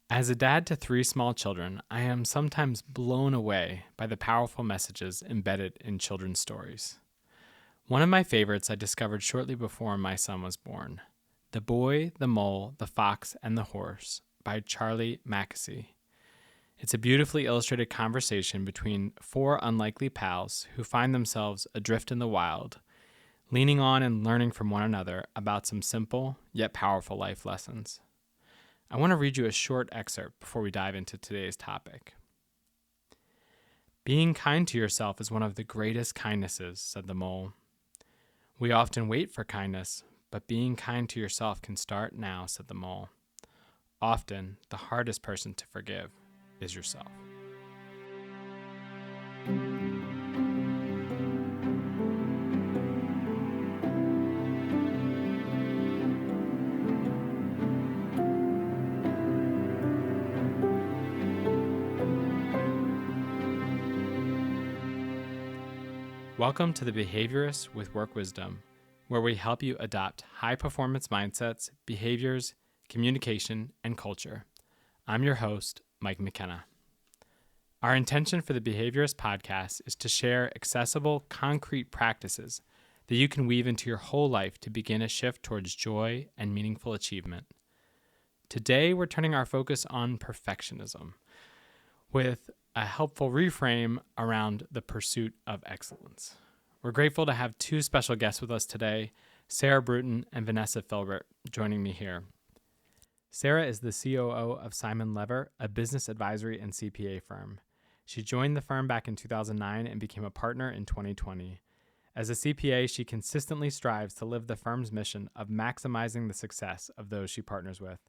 As a dad to 3 small children, I am sometimes blown away by the powerful messages embedded in children's stories. One of my favorites I discovered shortly before my son was born, The Boy, the Mole, the Fox, and the Horse by Charlie Mackesy. It's a beautifully illustrated conversation between 4 unlikely pals who find themselves adrift in the wild, leaning on and learning from one another about some simple yet powerful life lessons. I want to read you a short excerpt before we dive into today's topic. Being kind to yourself is one of the greatest kindnesses, said the mole. We often wait for kindness, but being kind to yourself can start now, said the mole. Often, the hardest person to forgive is yourself. Welcome to the Behaviorist with Work Wisdom, where we help you adopt high-performance mindsets, behaviors, communication, and culture. I'm your host, Mike McKenna. Our intention for the Behaviorist podcast is to share accessible, concrete practices that you can weave into your whole life to begin a shift towards joy and meaningful achievement. Today, we're turning our focus on perfectionism with a helpful reframe around the pursuit of excellence. We're grateful to have 2 special guests with us today, Sara Bruton and Vanessa Filbert, joining me here. Sara is the COO of Simon Lever, a business advisory and CPA firm. She joined the firm back in 2009 and became a partner in 2020. As a CPA, she consistently strives to live the firm's mission of maximizing the success of those she partners with.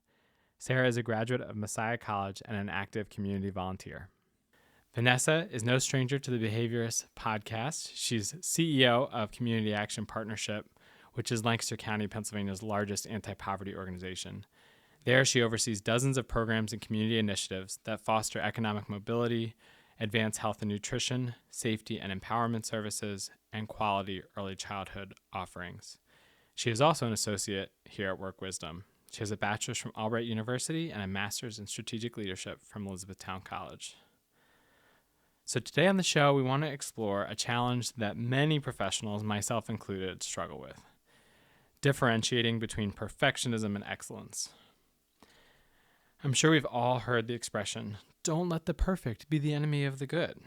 Sara is a graduate of Messiah College and an active community volunteer. Vanessa is no stranger to the Behaviorist podcast. She's CEO of Community Action Partnership, which is Lancaster County, Pennsylvania's largest anti-poverty organization. There, she oversees dozens of programs and community initiatives that foster economic mobility, advance health and nutrition, safety and empowerment services, and quality early childhood offerings. She is also an associate here at Work Wisdom. She has a bachelor's from Albright University and a master's in strategic leadership from Elizabethtown College. So today on the show, we want to explore a challenge that many professionals, myself included, struggle with: differentiating between perfectionism and excellence. I'm sure we've all heard the expression, "Don't let the perfect be the enemy of the good."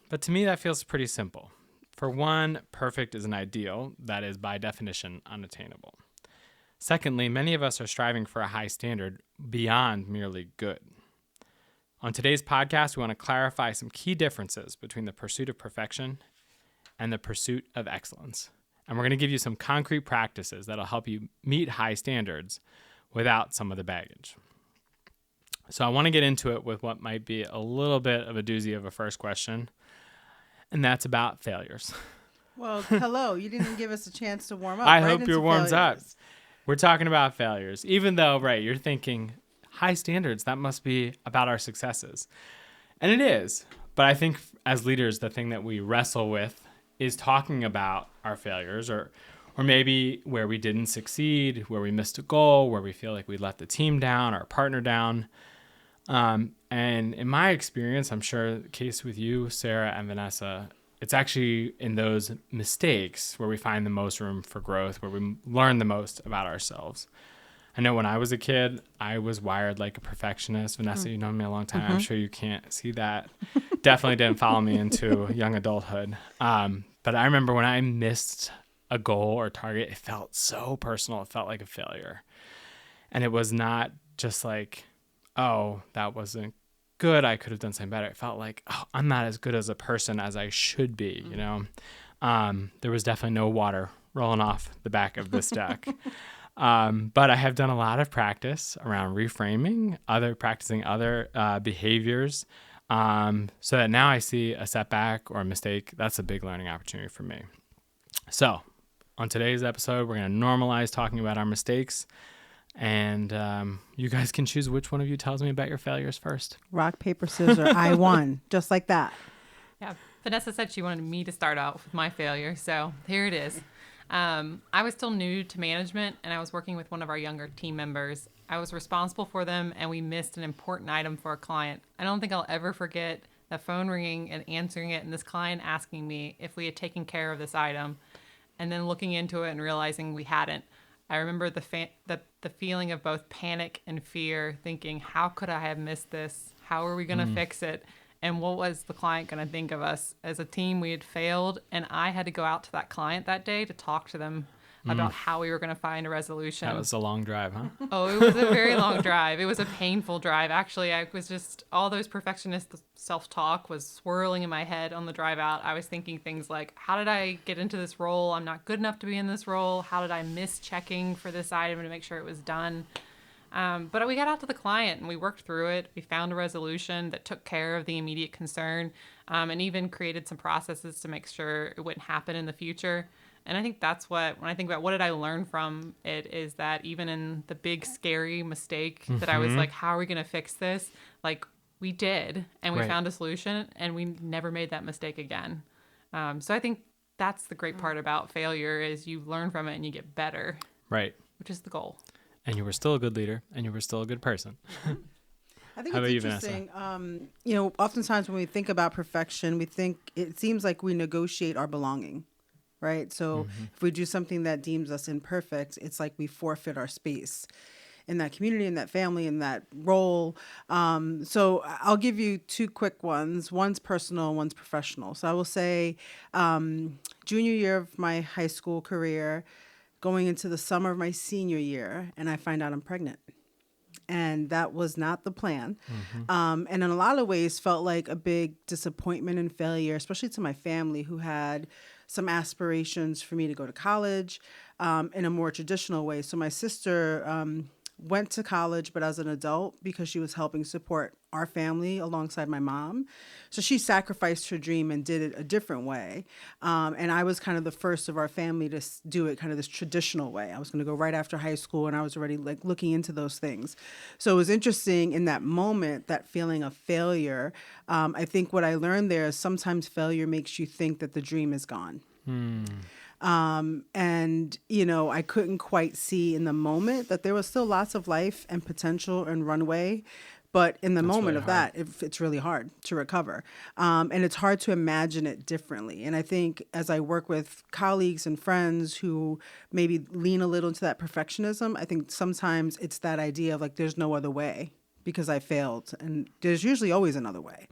But to me, that feels pretty simple. For one, perfect is an ideal that is by definition unattainable. Secondly, many of us are striving for a high standard beyond merely good. On today's podcast, we want to clarify some key differences between the pursuit of perfection and the pursuit of excellence. And we're going to give you some concrete practices that'll help you meet high standards without some of the baggage. So I want to get into it with what might be a little bit of a doozy of a first question, and that's about failures. Well, hello. You didn't give us a chance to warm up. I hope you're warmed up. We're talking about failures, even though, right, you're thinking high standards, that must be about our successes. And it is. But I think as leaders, the thing that we wrestle with is talking about our failures or maybe where we didn't succeed, where we missed a goal, where we feel like we let the team down, our partner down. And in my experience, I'm sure the case with you, Sara and Vanessa, it's actually in those mistakes where we find the most room for growth, where we learn the most about ourselves. I know when I was a kid, I was wired like a perfectionist. Vanessa, you know me a long time. I'm sure you can't see that. Definitely didn't follow me into young adulthood. But I remember when I missed a goal or target, it felt so personal. It felt like a failure. And it was not just like, oh, that wasn't good. I could have done something better. It felt like, oh, I'm not as good as a person as I should be, you know? There was definitely no water rolling off the back of this deck. But I have done a lot of practice around reframing, practicing other behaviors, so that now I see a setback or a mistake. That's a big learning opportunity for me. So on today's episode, we're going to normalize talking about our mistakes, and you guys can choose which one of you tells me about your failures first. Rock, paper, scissors. I won. Just like that. Yeah. Vanessa said she wanted me to start out with my failure, so here it is. I was still new to management, and I was working with one of our younger team members. I was responsible for them, and we missed an important item for a client. I don't think I'll ever forget the phone ringing and answering it, and this client asking me if we had taken care of this item, and then looking into it and realizing we hadn't. I remember the feeling of both panic and fear, thinking, how could I have missed this? How are we going to fix it? And what was the client going to think of us? As a team, we had failed, and I had to go out to that client that day to talk to them about how we were going to find a resolution. That was a long drive, huh? Oh, it was a very long drive. It was a painful drive. Actually, I was just, all those perfectionist self-talk was swirling in my head on the drive out. I was thinking things like, how did I get into this role? I'm not good enough to be in this role. How did I miss checking for this item to make sure it was done? But we got out to the client and we worked through it. We found a resolution that took care of the immediate concern, and even created some processes to make sure it wouldn't happen in the future. And I think that's what, when I think about what did I learn from it, is that even in the big scary mistake that I was like, how are we going to fix this? Like, we did, and we found a solution, and we never made that mistake again. So I think that's the great part about failure, is you learn from it and you get better. Right. Which is the goal. And you were still a good leader, and you were still a good person. I think How it's about you, interesting. Oftentimes when we think about perfection, we think it seems like we negotiate our belonging, right? So if we do something that deems us imperfect, it's like we forfeit our space in that community, in that family, in that role. So I'll give you two quick ones. One's personal, one's professional. So I will say junior year of my high school career, going into the summer of my senior year, and I find out I'm pregnant. And that was not the plan. And in a lot of ways felt like a big disappointment and failure, especially to my family, who had some aspirations for me to go to college in a more traditional way. So my sister went to college, but as an adult, because she was helping support our family alongside my mom. So she sacrificed her dream and did it a different way. And I was kind of the first of our family to do it kind of this traditional way. I was going to go right after high school, and I was already like looking into those things. So it was interesting in that moment, that feeling of failure. I think what I learned there is sometimes failure makes you think that the dream is gone. And, I couldn't quite see in the moment that there was still lots of life and potential and runway. But in the moment of that, it's really hard to recover. And it's hard to imagine it differently. And I think as I work with colleagues and friends who maybe lean a little into that perfectionism, I think sometimes it's that idea of like, there's no other way because I failed. And there's usually always another way.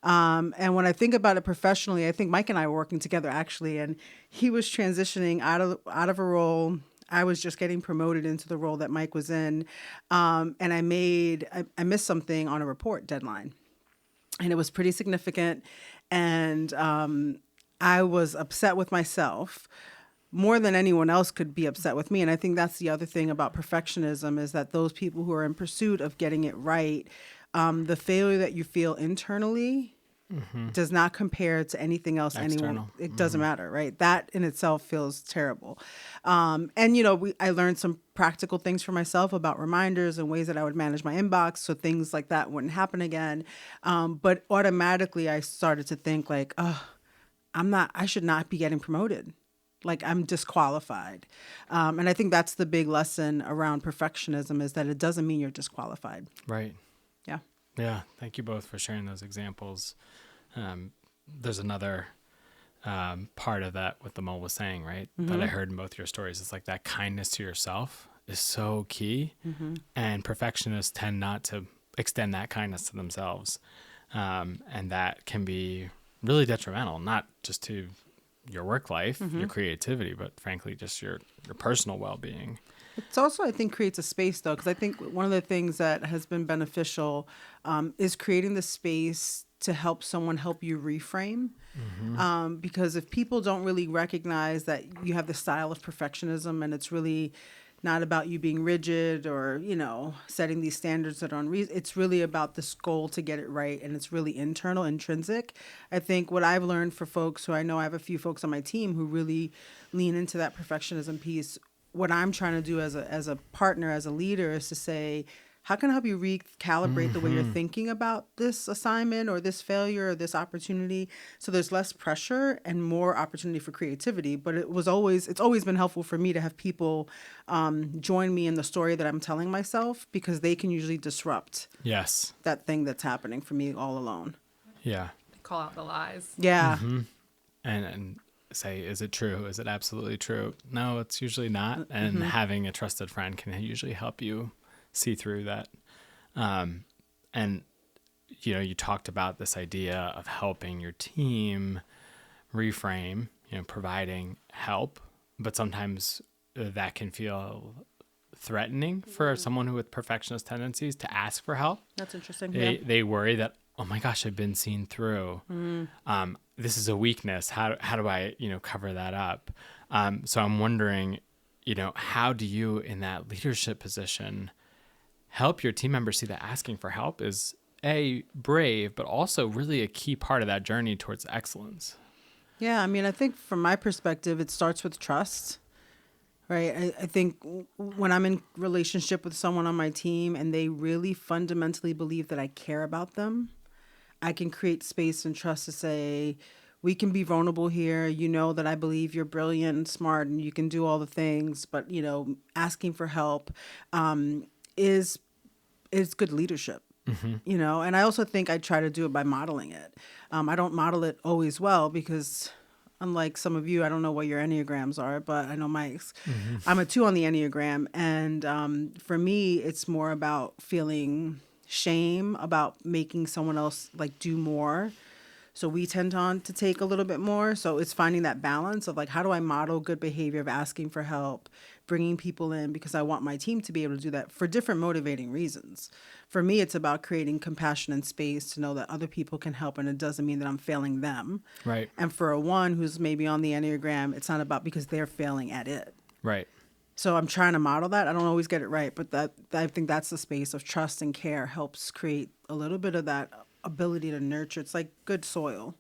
And when I think about it professionally, I think Mike and I were working together actually, and he was transitioning out of a role. I was just getting promoted into the role that Mike was in. And I missed something on a report deadline, and it was pretty significant. And I was upset with myself more than anyone else could be upset with me. And I think that's the other thing about perfectionism, is that those people who are in pursuit of getting it right, the failure that you feel internally does not compare to anything else. Anyone, it doesn't matter, right? That in itself feels terrible. And I learned some practical things for myself about reminders and ways that I would manage my inbox, so things like that wouldn't happen again. But automatically, I started to think like, I should not be getting promoted. Like, I'm disqualified. And I think that's the big lesson around perfectionism, is that it doesn't mean you're disqualified. Right. Yeah. Yeah. Thank you both for sharing those examples. There's another part of that, what the mole was saying, right? That I heard in both your stories. It's like that kindness to yourself is so key. And perfectionists tend not to extend that kindness to themselves. And that can be really detrimental, not just to your work life, your creativity, but frankly, just your personal well-being. It's also, I think, creates a space, though, because I think one of the things that has been beneficial is creating the space to help someone help you reframe. Because if people don't really recognize that you have the style of perfectionism, and it's really not about you being rigid or, setting these standards that are unreasonable. It's really about this goal to get it right. And it's really internal, intrinsic. I think what I've learned for folks who I know, I have a few folks on my team who really lean into that perfectionism piece. What I'm trying to do as a partner, as a leader, is to say, how can I help you recalibrate the way you're thinking about this assignment or this failure or this opportunity? So there's less pressure and more opportunity for creativity. But it's always been helpful for me to have people join me in the story that I'm telling myself, because they can usually disrupt Yes. that thing that's happening for me all alone. Yeah. Call out the lies. Yeah. And say, is it true? Is it absolutely true? No, it's usually not. And having a trusted friend can usually help you see through that. And, you talked about this idea of helping your team reframe, providing help, but sometimes that can feel threatening for someone with perfectionist tendencies to ask for help. That's interesting. They worry that, oh my gosh, I've been seen through. This is a weakness. How do I, cover that up? So I'm wondering, how do you, in that leadership position, help your team members see that asking for help is brave, but also really a key part of that journey towards excellence? Yeah, I mean, I think from my perspective, it starts with trust, right? I think when I'm in relationship with someone on my team and they really fundamentally believe that I care about them, I can create space and trust to say, we can be vulnerable here. You know that I believe you're brilliant and smart and you can do all the things, but, asking for help is good leadership. And I also think I try to do it by modeling it. I don't model it always well because, unlike some of you, I don't know what your Enneagrams are, but I know Mike's. I'm a 2 on the Enneagram. And for me, it's more about feeling shame about making someone else do more. So we tend to take a little bit more. So it's finding that balance of how do I model good behavior of asking for help, bringing people in, because I want my team to be able to do that for different motivating reasons. For me, it's about creating compassion and space to know that other people can help, and it doesn't mean that I'm failing them. Right. And for a 1 who's maybe on the Enneagram, it's not about because they're failing at it. Right. So I'm trying to model that. I don't always get it right, but I think that's the space of trust and care helps create a little bit of that ability to nurture. It's like good soil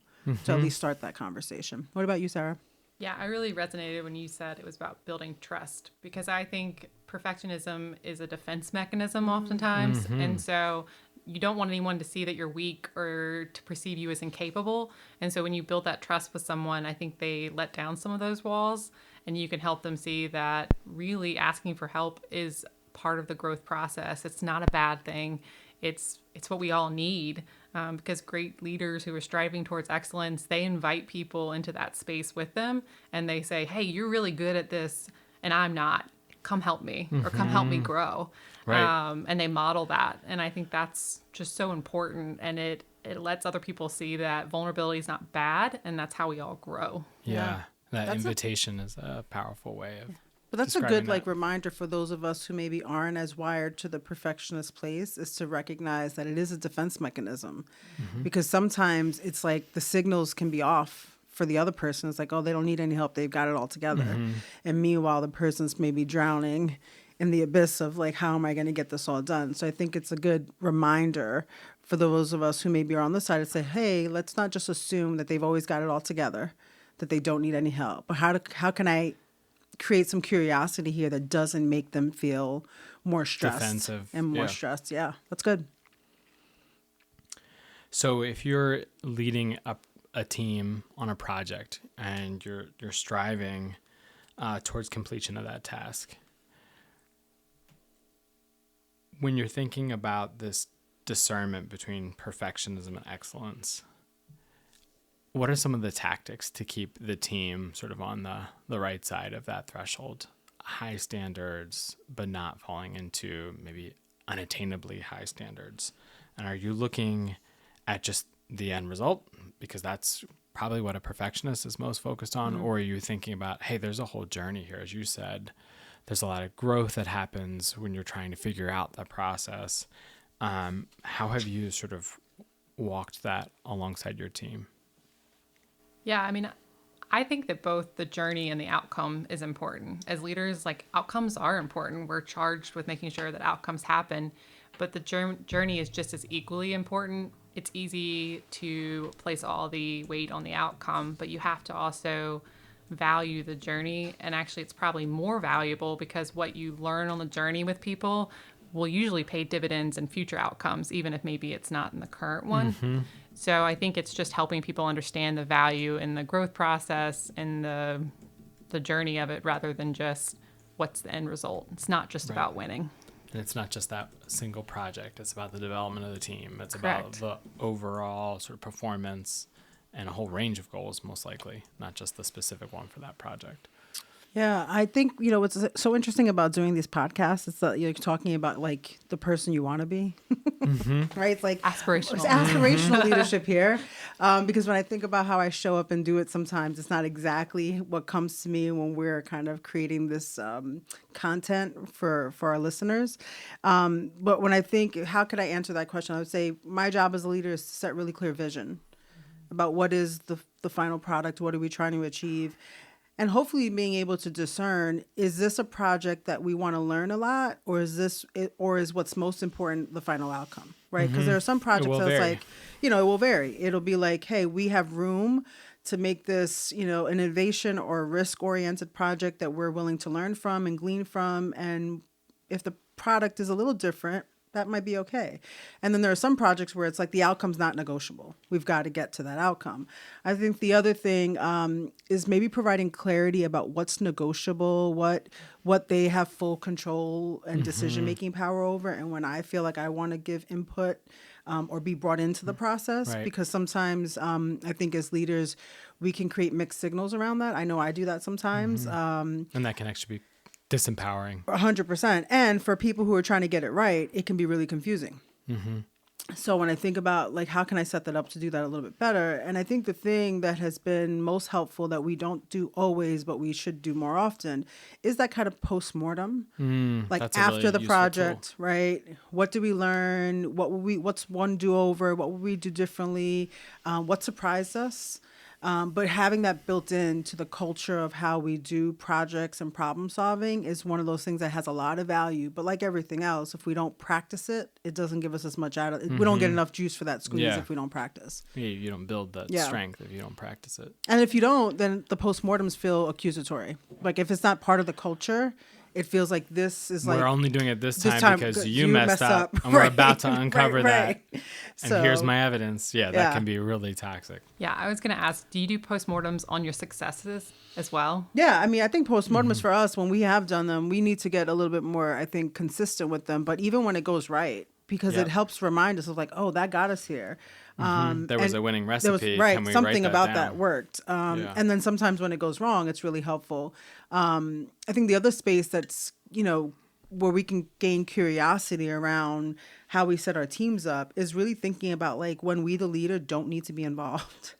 to at least start that conversation. What about you, Sarah? Yeah, I really resonated when you said it was about building trust, because I think perfectionism is a defense mechanism oftentimes. And so you don't want anyone to see that you're weak or to perceive you as incapable. And so when you build that trust with someone, I think they let down some of those walls, and you can help them see that really asking for help is part of the growth process. It's not a bad thing. It's what we all need, because great leaders who are striving towards excellence, they invite people into that space with them, and they say, hey, you're really good at this and I'm not. Come help me, or come help me grow. Right. And they model that. And I think that's just so important. And it lets other people see that vulnerability is not bad, and that's how we all grow. Yeah. That That's invitation is a powerful way of But that's a describing good that. reminder for those of us who maybe aren't as wired to the perfectionist place, is to recognize that it is a defense mechanism. Because sometimes it's the signals can be off for the other person. It's oh, they don't need any help. They've got it all together. And meanwhile, the person's maybe drowning in the abyss of how am I going to get this all done? So I think it's a good reminder for those of us who maybe are on this side to say, hey, let's not just assume that they've always got it all together, that they don't need any help. But how can I create some curiosity here that doesn't make them feel more stressed Defensive. and more Yeah. stressed? Yeah, that's good. So if you're leading up a team on a project and you're striving towards completion of that task, when you're thinking about this discernment between perfectionism and excellence, what are some of the tactics to keep the team sort of on the right side of that threshold? High standards, but not falling into maybe unattainably high standards. And are you looking at just the end result, because that's probably what a perfectionist is most focused on? Or are you thinking about, hey, there's a whole journey here, as you said, there's a lot of growth that happens when you're trying to figure out the process. How have you sort of walked that alongside your team? Yeah, I mean, I think that both the journey and the outcome is important. As leaders, outcomes are important. We're charged with making sure that outcomes happen, but the journey is just as equally important. It's easy to place all the weight on the outcome, but you have to also value the journey. And actually, it's probably more valuable because what you learn on the journey with people will usually pay dividends and future outcomes, even if maybe it's not in the current one. So I think it's just helping people understand the value in the growth process and the journey of it, rather than just what's the end result. It's not just about winning. And it's not just that single project. It's about the development of the team. It's Correct. about the overall sort of performance and a whole range of goals, most likely, not just the specific one for that project. Yeah, I think, what's so interesting about doing these podcasts is that you're talking about like the person you want to be, right? It's like Aspirational. It's aspirational leadership here. Because when I think about how I show up and do it, sometimes it's not exactly what comes to me when we're kind of creating this content for our listeners. But when I think, how could I answer that question? I would say my job as a leader is to set really clear vision about what is the final product, what are we trying to achieve, and hopefully being able to discern, is this a project that we want to learn a lot, or is what's most important the final outcome, right? Because there are some projects that's like, it will vary. It'll be like, hey, we have room to make this, an innovation or risk-oriented project that we're willing to learn from and glean from. And if the product is a little different, that might be okay. And then there are some projects where it's like the outcome's not negotiable. We've got to get to that outcome. I think the other thing is maybe providing clarity about what's negotiable, what they have full control and decision-making power over, and when I feel like I want to give input or be brought into the process. Right. Because sometimes I think as leaders, we can create mixed signals around that. I know I do that sometimes. And that can actually be disempowering. 100%. And for people who are trying to get it right, it can be really confusing. So when I think about like, how can I set that up to do that a little bit better? And I think the thing that has been most helpful that we don't do always, but we should do more often, is that kind of postmortem. Like after really the useful project, tool. right? What did we learn? What's one do over? What would we do differently? What surprised us? But having that built into the culture of how we do projects and problem solving is one of those things that has a lot of value. But like everything else, if we don't practice it, it doesn't give us as much out of it. We don't get enough juice for that squeeze if we don't practice. Yeah, you don't build that strength if you don't practice it. And if you don't, then the postmortems feel accusatory. Like if it's not part of the culture, it feels like this is like... We're only doing it this time because you messed up. And Right. we're about to uncover that. And So, here's my evidence. Yeah, that can be really toxic. Yeah, I was going to ask, do you do postmortems on your successes as well? Yeah, I mean, I think postmortems for us, when we have done them, we need to get a little bit more, I think, consistent with them. But even when it goes right, because it helps remind us of like, oh, that got us here. There was a winning recipe. Right, Can we something write about down? that worked. And then sometimes when it goes wrong, it's really helpful. I think the other space that's, where we can gain curiosity around how we set our teams up is really thinking about like when we, the leader, don't need to be involved.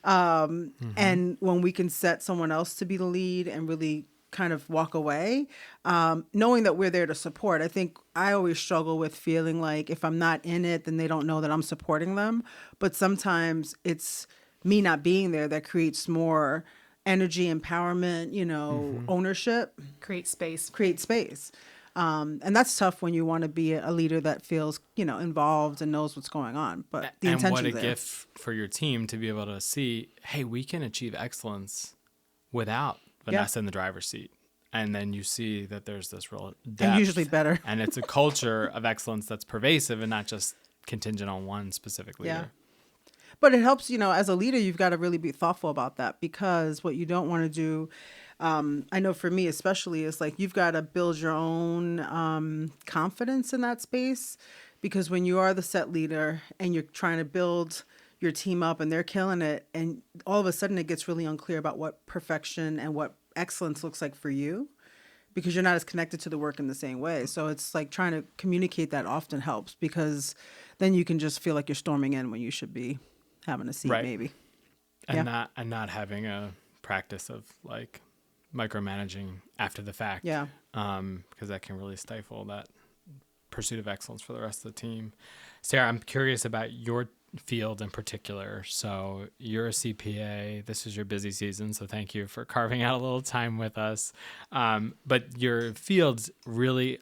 And when we can set someone else to be the lead and really kind of walk away, knowing that we're there to support. I think I always struggle with feeling like if I'm not in it, then they don't know that I'm supporting them. But sometimes it's me not being there that creates more energy, empowerment, ownership. Create space. And that's tough when you want to be a leader that feels, involved and knows what's going on. But the intention what a there. gift for your team to be able to see, hey, we can achieve excellence without Vanessa in the driver's seat. And then you see that there's this real depth. And usually better. And it's a culture of excellence that's pervasive and not just contingent on one specific leader. Yeah. But it helps, as a leader, you've got to really be thoughtful about that, because what you don't want to do, I know for me especially, is like you've got to build your own confidence in that space, because when you are the set leader and you're trying to build your team up and they're killing it, and all of a sudden it gets really unclear about what perfection and what excellence looks like for you, because you're not as connected to the work in the same way. So it's like trying to communicate that often helps, because then you can just feel like you're storming in when you should be having a seat, maybe. And not having a practice of like micromanaging after the fact. Yeah. Because that can really stifle that pursuit of excellence for the rest of the team. Sara, I'm curious about your field in particular. So you're a CPA. This is your busy season, so thank you for carving out a little time with us. But your field really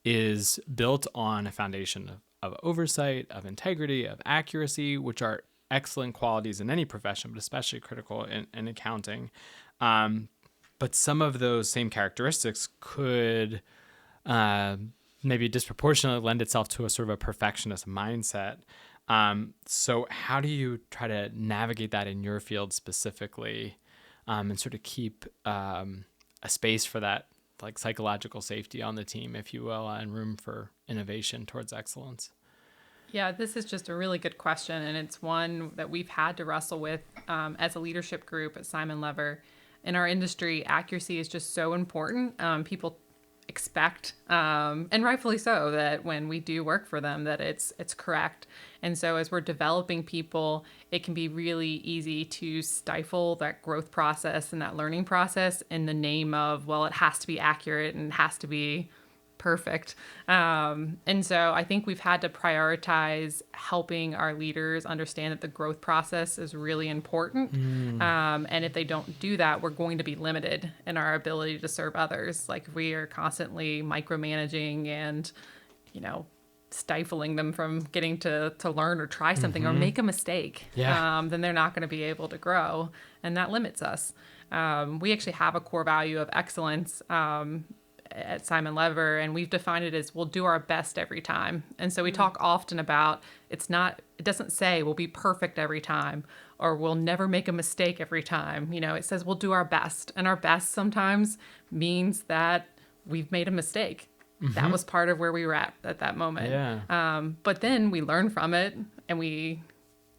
is built on a foundation of oversight, of integrity, of accuracy, which are excellent qualities in any profession, but especially critical in accounting. But some of those same characteristics could maybe disproportionately lend itself to a sort of a perfectionist mindset. So how do you try to navigate that in your field specifically, and sort of keep a space for that like psychological safety on the team, if you will, and room for innovation towards excellence? Yeah, this is just a really good question, and it's one that we've had to wrestle with as a leadership group at Simon Lever. In our industry, accuracy is just so important. People expect, and rightfully so, that when we do work for them, that it's correct. And so as we're developing people, it can be really easy to stifle that growth process and that learning process in the name of, well, it has to be accurate and it has to be perfect. And so I think we've had to prioritize helping our leaders understand that the growth process is really important. And if they don't do that, we're going to be limited in our ability to serve others. Like if we are constantly micromanaging and, stifling them from getting to learn or try something or make a mistake, then they're not going to be able to grow. And that limits us. We actually have a core value of excellence at Simon Lever, and we've defined it as we'll do our best every time. And so we talk often about it doesn't say we'll be perfect every time or we'll never make a mistake every time. It says we'll do our best, and our best sometimes means that we've made a mistake. That was part of where we were at that moment. Yeah. But then we learn from it and we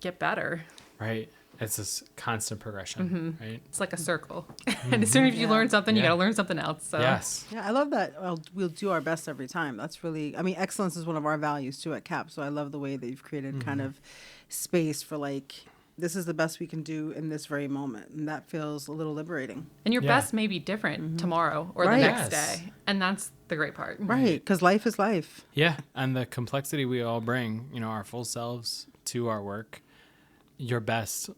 get better. Right. It's this constant progression, right? It's like a circle. And as soon as you learn something, you got to learn something else. So. Yes. Yeah, I love that. We'll do our best every time. That's really, excellence is one of our values too at CAP. So I love the way that you've created kind of space for like, this is the best we can do in this very moment. And that feels a little liberating. And your best may be different tomorrow or the next day. And that's the great part. Right. Because life is life. Yeah. And the complexity we all bring, our full selves to our work, your best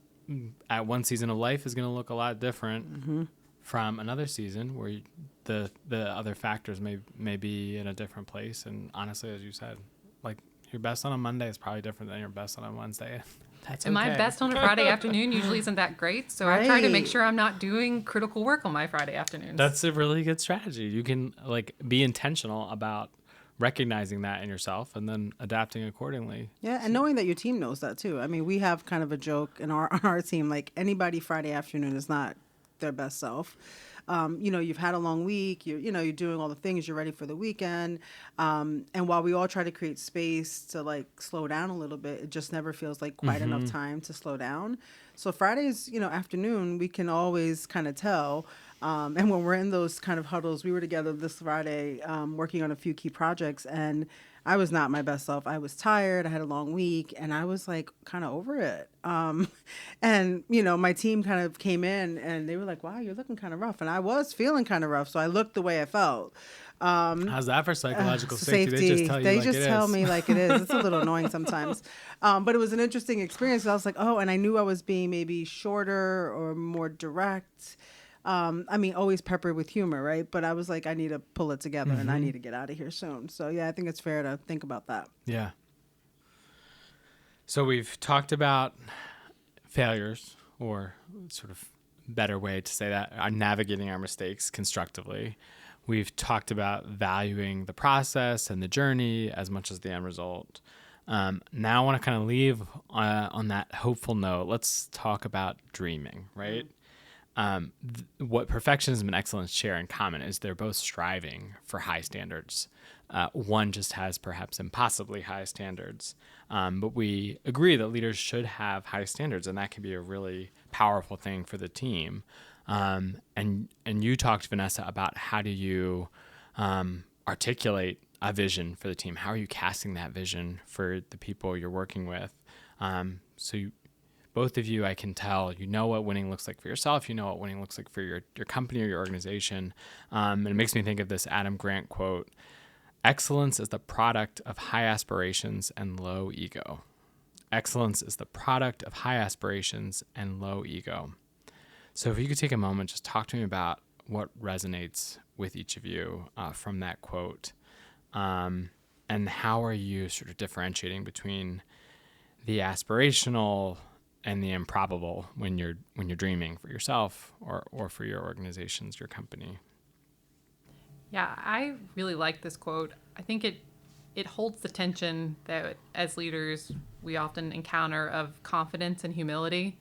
at one season of life is going to look a lot different from another season where the other factors may be in a different place. And honestly, as you said, like your best on a Monday is probably different than your best on a Wednesday. That's and okay. my best on a Friday afternoon usually isn't that great. So I try to make sure I'm not doing critical work on my Friday afternoons. That's a really good strategy. You can like be intentional about recognizing that in yourself and then adapting accordingly. Yeah, and knowing that your team knows that too. I mean, we have kind of a joke on our team, like anybody Friday afternoon is not their best self. You've had a long week, you're doing all the things, you're ready for the weekend. And while we all try to create space to like slow down a little bit, it just never feels like quite enough time to slow down. So Fridays, afternoon, we can always kind of tell. And when we're in those kind of huddles, we were together this Friday working on a few key projects, and I was not my best self. I was tired. I had a long week, and I was like kind of over it. And, my team kind of came in, and they were like, wow, you're looking kind of rough. And I was feeling kind of rough, so I looked the way I felt. How's that for psychological safety? They just tell me like it is. It's a little annoying sometimes. But it was an interesting experience. I was like, oh, and I knew I was being maybe shorter or more direct. Always peppered with humor, right? But I was like, I need to pull it together and I need to get out of here soon. So yeah, I think it's fair to think about that. Yeah. So we've talked about failures, or sort of better way to say that, navigating our mistakes constructively. We've talked about valuing the process and the journey as much as the end result. Now I want to kind of leave on that hopeful note. Let's talk about dreaming, right? What perfectionism and excellence share in common is they're both striving for high standards. One just has perhaps impossibly high standards, but we agree that leaders should have high standards, and that can be a really powerful thing for the team. And you talked, Vanessa, about how do you articulate a vision for the team? How are you casting that vision for the people you're working with? Both of you, I can tell, what winning looks like for yourself. You know what winning looks like for your company or your organization. And it makes me think of this Adam Grant quote: "Excellence is the product of high aspirations and low ego." Excellence is the product of high aspirations and low ego. So if you could take a moment, just talk to me about what resonates with each of you from that quote. And how are you sort of differentiating between the aspirational and the improbable when you're dreaming for yourself or for your organizations, your company? Yeah, I really like this quote. I think it holds the tension that as leaders we often encounter of confidence and humility.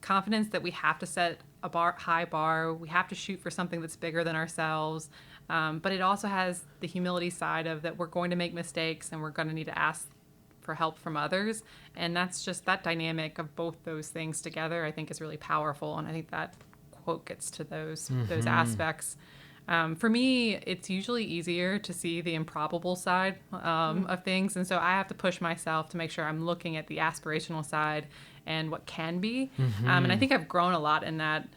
Confidence that we have to set a high bar, we have to shoot for something that's bigger than ourselves. But it also has the humility side of that we're going to make mistakes and we're going to need to ask for help from others. And that's just that dynamic of both those things together, I think, is really powerful. And I think that quote gets to those aspects. For me, it's usually easier to see the improbable side of things. And so I have to push myself to make sure I'm looking at the aspirational side and what can be. And I think I've grown a lot in that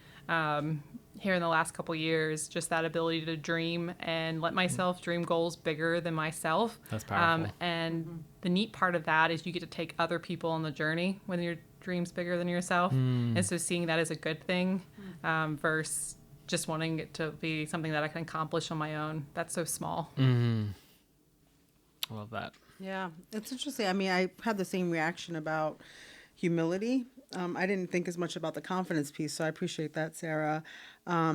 here in the last couple years, just that ability to dream and let myself dream goals bigger than myself. That's powerful. And the neat part of that is you get to take other people on the journey when your dream's bigger than yourself. And so seeing that as a good thing versus just wanting it to be something that I can accomplish on my own. That's so small. I love that. Yeah, it's interesting. I mean, I had the same reaction about humility. I didn't think as much about the confidence piece, so I appreciate that, Sarah. I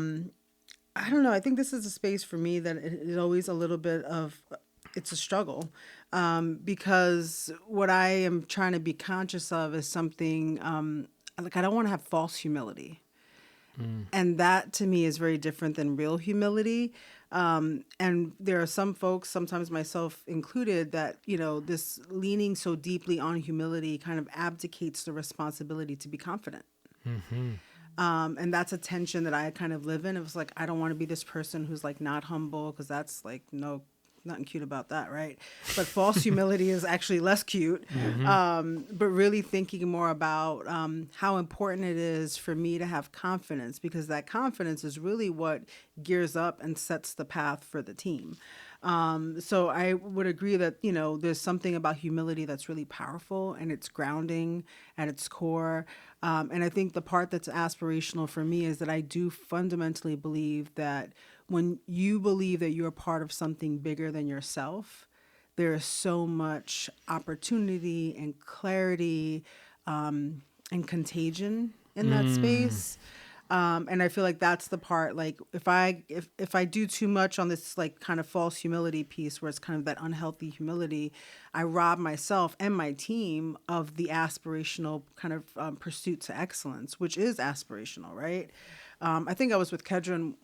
don't know. I think this is a space for me that it is always a little bit of, it's a struggle because what I am trying to be conscious of is something like I don't want to have false humility. And that to me is very different than real humility. And there are some folks, sometimes myself included, that, you know, this leaning so deeply on humility kind of abdicates the responsibility to be confident. And that's a tension that I kind of live in. It was like, I don't want to be this person who's like not humble because that's like, nothing cute about that, right? But false humility is actually less cute. But really thinking more about how important it is for me to have confidence, because that confidence is really what gears up and sets the path for the team. So I would agree that, you know, there's something about humility that's really powerful and it's grounding at its core. And I think the part that's aspirational for me is that I do fundamentally believe that when you believe that you're part of something bigger than yourself, there is so much opportunity and clarity and contagion in that space. And I feel like that's the part, like if I do too much on this like kind of false humility piece where it's kind of that unhealthy humility, I rob myself and my team of the aspirational kind of pursuit to excellence, which is aspirational, right? I think I was with Kedron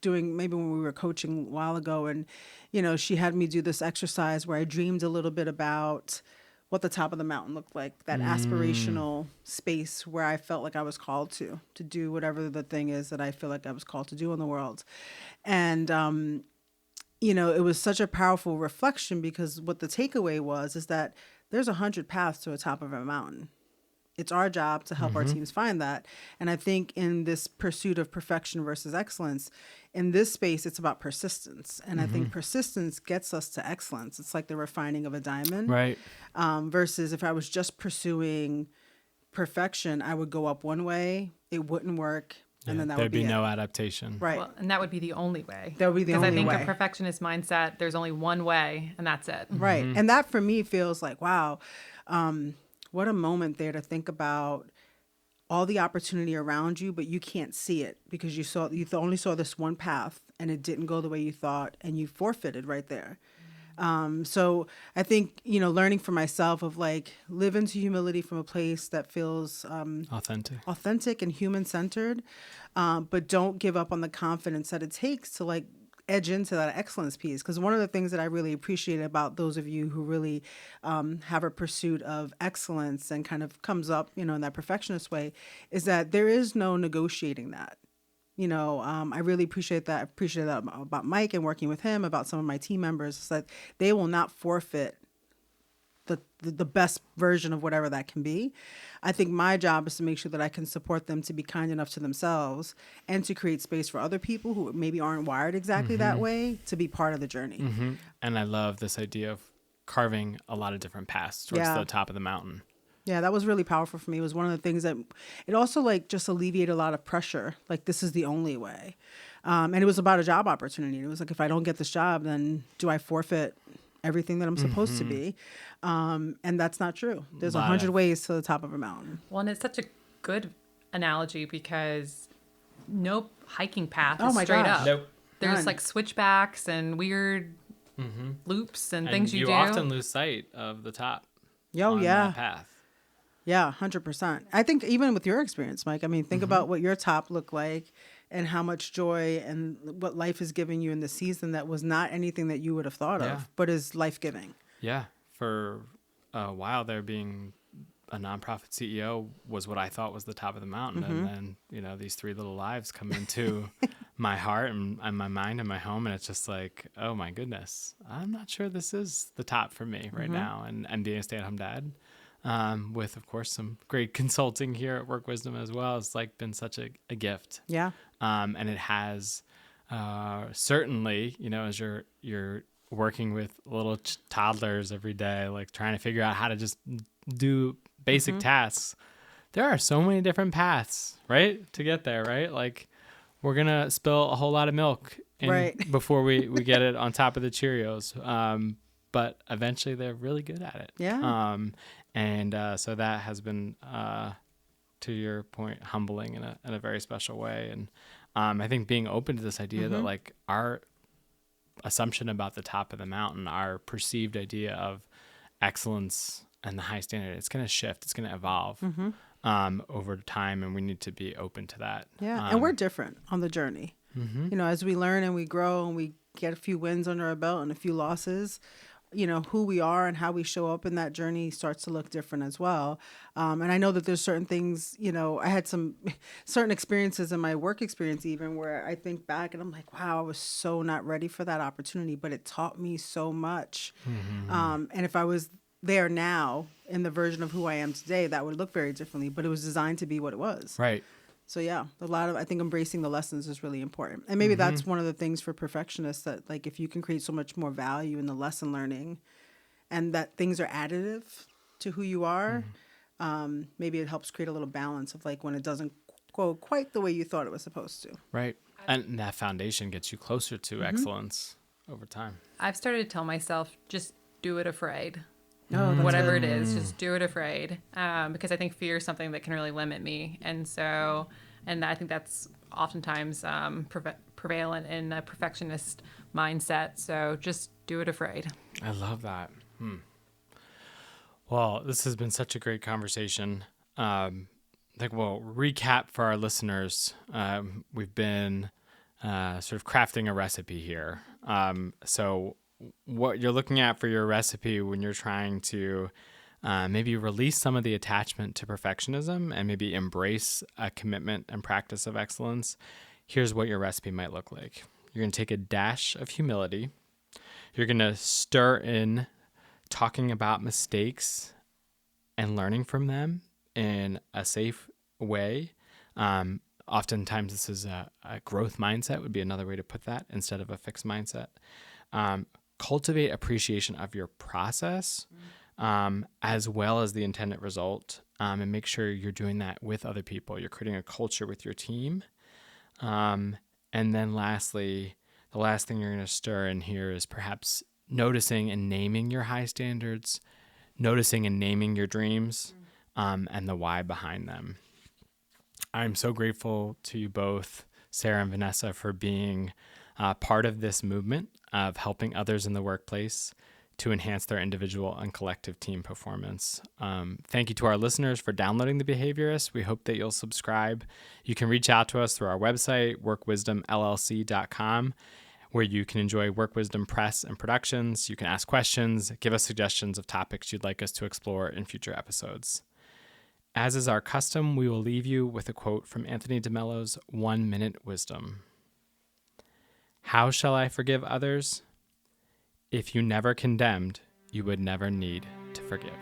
doing maybe when we were coaching a while ago, and you know, she had me do this exercise where I dreamed a little bit about what the top of the mountain looked like, that aspirational space where I felt like I was called to do whatever the thing is that I feel like I was called to do in the world. And you know, it was such a powerful reflection because what the takeaway was is that there's 100 paths to the top of a mountain. It's our job to help our teams find that. And I think in this pursuit of perfection versus excellence, in this space, it's about persistence. And I think persistence gets us to excellence. It's like the refining of a diamond. Right. Versus if I was just pursuing perfection, I would go up one way, it wouldn't work, and then that there'd would be no it. adaptation. Right. Well, and that would be the only way. That would be the only way. Because I think a perfectionist mindset, there's only one way, and that's it. Right. And that for me feels like, wow, what a moment there to think about all the opportunity around you, but you can't see it because you only saw this one path and it didn't go the way you thought and you forfeited right there. So I think, you know, learning for myself of like live into humility from a place that feels authentic and human centered, but don't give up on the confidence that it takes to like edge into that excellence piece. Because one of the things that I really appreciate about those of you who really have a pursuit of excellence and kind of comes up, you know, in that perfectionist way, is that there is no negotiating that. You know, I really appreciate that. I appreciate that about Mike and working with him, about some of my team members, is that they will not forfeit the best version of whatever that can be. I think my job is to make sure that I can support them to be kind enough to themselves and to create space for other people who maybe aren't wired exactly that way to be part of the journey. And I love this idea of carving a lot of different paths towards the top of the mountain. Yeah, that was really powerful for me. It was one of the things that it also like just alleviated a lot of pressure. Like this is the only way. And it was about a job opportunity. It was like, if I don't get this job, then do I forfeit everything that I'm supposed to be? And that's not true. There's 100 ways to the top of a mountain. Well, and it's such a good analogy because no hiking path is straight up. Nope. there's None. like switchbacks and weird loops and things you do. You often lose sight of the top Oh, on yeah. that path. Yeah, 100%. I think even with your experience, Mike, I mean, think about what your top looked like and how much joy and what life is giving you in the season that was not anything that you would have thought Yeah. of, but is life-giving. Yeah. For a while there, being a nonprofit CEO was what I thought was the top of the mountain. And then, you know, these 3 little lives come into my heart and my mind and my home. And it's just like, oh my goodness, I'm not sure this is the top for me right now. And being a stay-at-home dad, with, of course, some great consulting here at Work Wisdom as well, it's like been such a gift. Yeah. And it has certainly, you know, as you're working with little toddlers every day, like trying to figure out how to just do basic tasks. There are so many different paths, right, to get there, right? Like we're gonna spill a whole lot of milk before we get it on top of the Cheerios. But eventually they're really good at it. Yeah. So that has been, to your point, humbling in a very special way. And I think being open to this idea that like our assumption about the top of the mountain, our perceived idea of excellence and the high standard, it's going to shift, it's going to evolve over time, and we need to be open to that. Yeah. And we're different on the journey. You know, as we learn and we grow and we get a few wins under our belt and a few losses, you know, who we are and how we show up in that journey starts to look different as well. And I know that there's certain things, you know, I had some certain experiences in my work experience even where I think back and I'm like, wow, I was so not ready for that opportunity, but it taught me so much. And if I was there now in the version of who I am today, that would look very differently, but it was designed to be what it was. Right. So yeah, I think embracing the lessons is really important. And maybe that's one of the things for perfectionists that like, if you can create so much more value in the lesson learning and that things are additive to who you are, maybe it helps create a little balance of like when it doesn't go quite the way you thought it was supposed to. Right. And that foundation gets you closer to excellence over time. I've started to tell myself, just do it afraid. Oh, that's Whatever good. it is, just do it afraid. Because I think fear is something that can really limit me. And I think that's oftentimes prevalent in a perfectionist mindset. So just do it afraid. I love that. Well, this has been such a great conversation. I think we'll recap for our listeners. We've been sort of crafting a recipe here. So what you're looking at for your recipe when you're trying to maybe release some of the attachment to perfectionism and maybe embrace a commitment and practice of excellence, here's what your recipe might look like. You're going to take a dash of humility. You're going to stir in talking about mistakes and learning from them in a safe way. Oftentimes this is a growth mindset would be another way to put that instead of a fixed mindset. Cultivate appreciation of your process as well as the intended result, and make sure you're doing that with other people. You're creating a culture with your team. And then lastly, the last thing you're going to stir in here is perhaps noticing and naming your high standards, noticing and naming your dreams, and the why behind them. I'm so grateful to you both, Sara and Vanessa, for being part of this movement of helping others in the workplace to enhance their individual and collective team performance. Thank you to our listeners for downloading The Behaviorist. We hope that you'll subscribe. You can reach out to us through our website, workwisdomllc.com, where you can enjoy Work Wisdom press and productions. You can ask questions, give us suggestions of topics you'd like us to explore in future episodes. As is our custom, we will leave you with a quote from Anthony DeMello's 1 Minute Wisdom. How shall I forgive others? If you never condemned, you would never need to forgive.